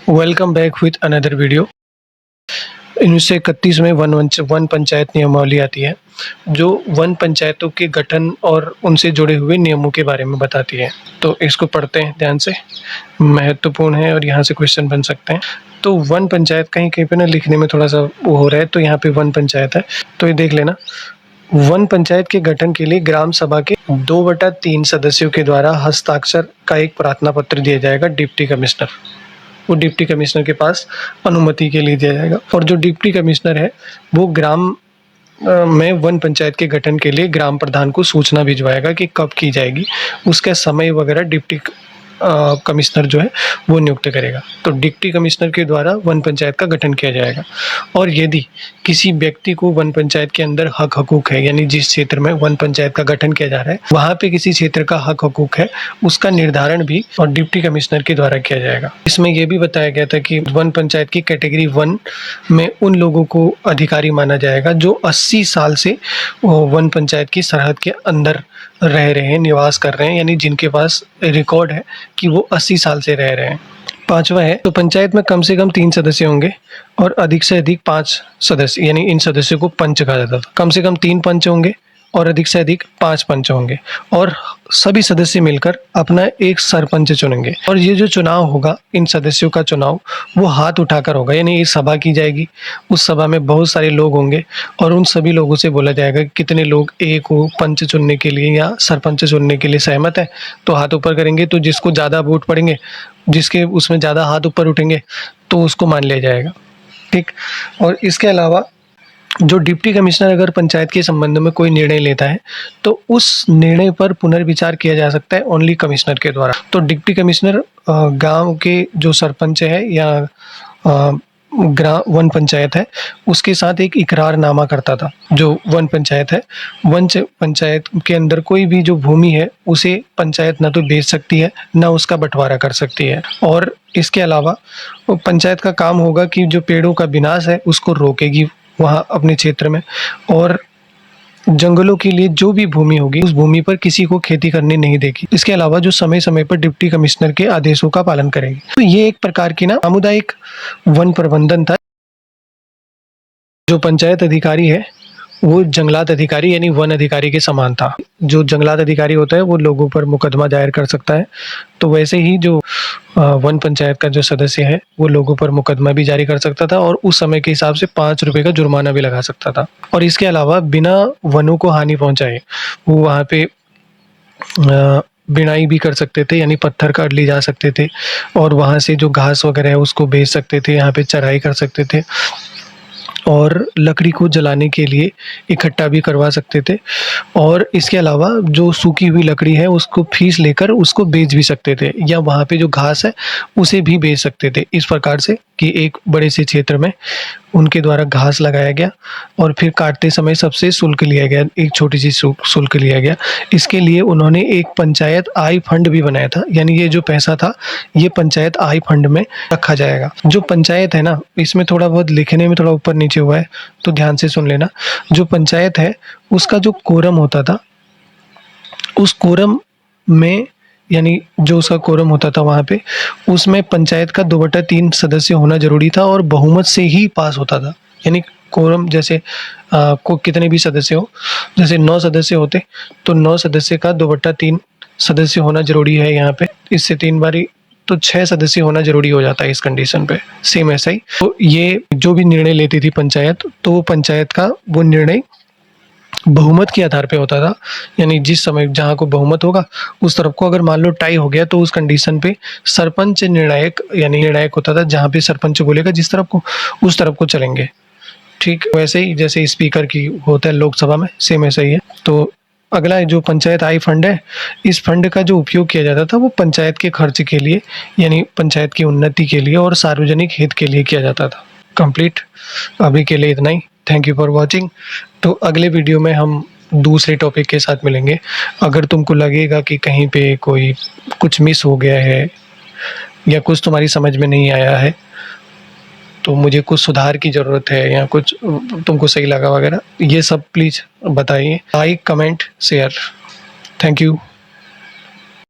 Welcome back with another video. 1931 में one panchayat नियमावली आती है जो वन पंचायतों के गठन और उनसे जुड़े हुए नियमों के बारे में बताती है। तो इसको पढ़ते हैं ध्यान से, महत्वपूर्ण है और यहाँ से क्वेश्चन बन सकते हैं। तो वन पंचायत कहीं कहीं पे ना लिखने में थोड़ा सा वो हो रहा है, तो यहाँ पे वन पंचायत है, तो ये देख लेना। वन पंचायत के गठन के लिए ग्राम सभा के 2/3 सदस्यों के द्वारा हस्ताक्षर का एक प्रार्थना पत्र दिया जाएगा डिप्टी कमिश्नर। वो डिप्टी कमिश्नर के पास अनुमति के लिए दिया जाएगा, और जो डिप्टी कमिश्नर है वो ग्राम में वन पंचायत के गठन के लिए ग्राम प्रधान को सूचना भिजवाएगा कि कब की जाएगी, उसका समय वगैरह डिप्टी कमिश्नर जो है वो नियुक्त करेगा। तो डिप्टी कमिश्नर के द्वारा वन पंचायत का गठन किया जाएगा। और यदि किसी व्यक्ति को वन पंचायत के अंदर हक हकूक है, यानी जिस क्षेत्र में वन पंचायत का गठन किया जा रहा है वहाँ पे किसी क्षेत्र का हक हकूक है, उसका निर्धारण भी और डिप्टी कमिश्नर के द्वारा किया जाएगा। इसमें यह भी बताया गया था कि वन पंचायत की कैटेगरी 1 में उन लोगों को अधिकारी माना जाएगा जो 80 साल से वन पंचायत की सरहद के अंदर रह रहे हैं, निवास कर रहे हैं, यानी जिनके पास रिकॉर्ड है कि वो 80 साल से रह रहे हैं। 5वां है, तो पंचायत में कम से कम 3 सदस्य होंगे और अधिक से अधिक 5 सदस्य, यानी इन सदस्यों को पंच कहा जाता था। कम से कम 3 पंच होंगे और अधिक से अधिक 5 पंच होंगे, और सभी सदस्य मिलकर अपना एक सरपंच चुनेंगे। और ये जो चुनाव होगा, इन सदस्यों का चुनाव वो हाथ उठाकर होगा, यानी एक सभा की जाएगी, उस सभा में बहुत सारे लोग होंगे और उन सभी लोगों से बोला जाएगा कि कितने लोग एक को पंच चुनने के लिए या सरपंच चुनने के लिए सहमत है, तो हाथ ऊपर करेंगे। तो जिसको ज़्यादा वोट पड़ेंगे, जिसके उसमें ज़्यादा हाथ ऊपर उठेंगे, तो उसको मान लिया जाएगा। ठीक। और इसके अलावा जो डिप्टी कमिश्नर अगर पंचायत के संबंध में कोई निर्णय लेता है तो उस निर्णय पर पुनर्विचार किया जा सकता है ओनली कमिश्नर के द्वारा। तो डिप्टी कमिश्नर गांव के जो सरपंच है या ग्राम वन पंचायत है उसके साथ एक इकरारनामा करता था। जो वन पंचायत है, वन पंचायत के अंदर कोई भी जो भूमि है उसे पंचायत ना तो बेच सकती है ना उसका बंटवारा कर सकती है। और इसके अलावा पंचायत का काम होगा कि जो पेड़ों का विनाश है उसको रोकेगी वहाँ अपने क्षेत्र में, और जंगलों के लिए जो भी भूमि होगी उस भूमि पर किसी को खेती करने नहीं देगी। इसके अलावा जो समय समय पर डिप्टी कमिश्नर के आदेशों का पालन करेगी। तो ये एक प्रकार की ना सामुदायिक वन प्रबंधन था। जो पंचायत अधिकारी है वो जंगलात अधिकारी यानी वन अधिकारी के समान था। जो जंगलात अधिकारी होता है वो लोगों पर मुकदमा दायर कर सकता है, तो वैसे ही जो वन पंचायत का जो सदस्य है वो लोगों पर मुकदमा भी जारी कर सकता था और उस समय के हिसाब से 5 रुपए का जुर्माना भी लगा सकता था। और इसके अलावा बिना वनों को हानि पहुंचाए वो वहाँ पे बिनाई भी कर सकते थे, यानी पत्थर काट लिए जा सकते थे, और वहाँ से जो घास वगैरह है उसको बेच सकते थे, यहाँ पे चराई कर सकते थे, और लकड़ी को जलाने के लिए इकट्ठा भी करवा सकते थे। और इसके अलावा जो सूखी हुई लकड़ी है उसको फीस लेकर उसको बेच भी सकते थे, या वहाँ पे जो घास है उसे भी बेच सकते थे। इस प्रकार से कि एक बड़े से क्षेत्र में उनके द्वारा घास लगाया गया और फिर काटते समय सबसे शुल्क लिया गया, एक छोटी सी शुल्क लिया गया। इसके लिए उन्होंने एक पंचायत आय फंड भी बनाया था, यानी ये जो पैसा था ये पंचायत आय फंड में रखा जाएगा। जो पंचायत है ना, इसमें थोड़ा बहुत लिखने में थोड़ा ऊपर नीचे हुआ है तो ध्यान से सुन लेना। जो पंचायत है उसका जो कोरम होता था, उस कोरम में, यानी जो उसका कोरम होता था वहाँ पे, उसमें पंचायत का 2/3 सदस्य होना जरूरी था और बहुमत से ही पास होता था। यानी कोरम जैसे को कितने भी सदस्य हो, जैसे 9 सदस्य होते तो 9 सदस्य का 2/3 सदस्य होना जरूरी है यहाँ पे। इससे 3 बारी तो 6 सदस्य होना जरूरी हो जाता है इस कंडीशन पे। सेम ऐसा ही तो ये जो भी निर्णय लेती थी पंचायत, तो वो पंचायत का वो निर्णय बहुमत के आधार पे होता था। यानी जिस समय जहाँ को बहुमत होगा उस तरफ को, अगर मान लो टाई हो गया तो उस कंडीशन पे सरपंच निर्णायक यानी निर्णायक होता था। जहाँ पे सरपंच बोलेगा जिस तरफ को, उस तरफ को चलेंगे। ठीक वैसे ही जैसे स्पीकर की होता है लोकसभा में, सेम ऐसा ही है। तो अगला जो पंचायत आय फंड है, इस फंड का जो उपयोग किया जाता था वो पंचायत के खर्च के लिए, यानी पंचायत की उन्नति के लिए और सार्वजनिक हित के लिए किया जाता था। कंप्लीट अभी के लिए इतना ही। Thank you for watching. तो अगले वीडियो में हम दूसरे टॉपिक के साथ मिलेंगे। अगर तुमको लगेगा कि कहीं पे कोई कुछ मिस हो गया है या कुछ तुम्हारी समझ में नहीं आया है, तो मुझे कुछ सुधार की ज़रूरत है या कुछ तुमको सही लगा वगैरह, ये सब प्लीज़ बताइए। Like, comment, share. Thank you.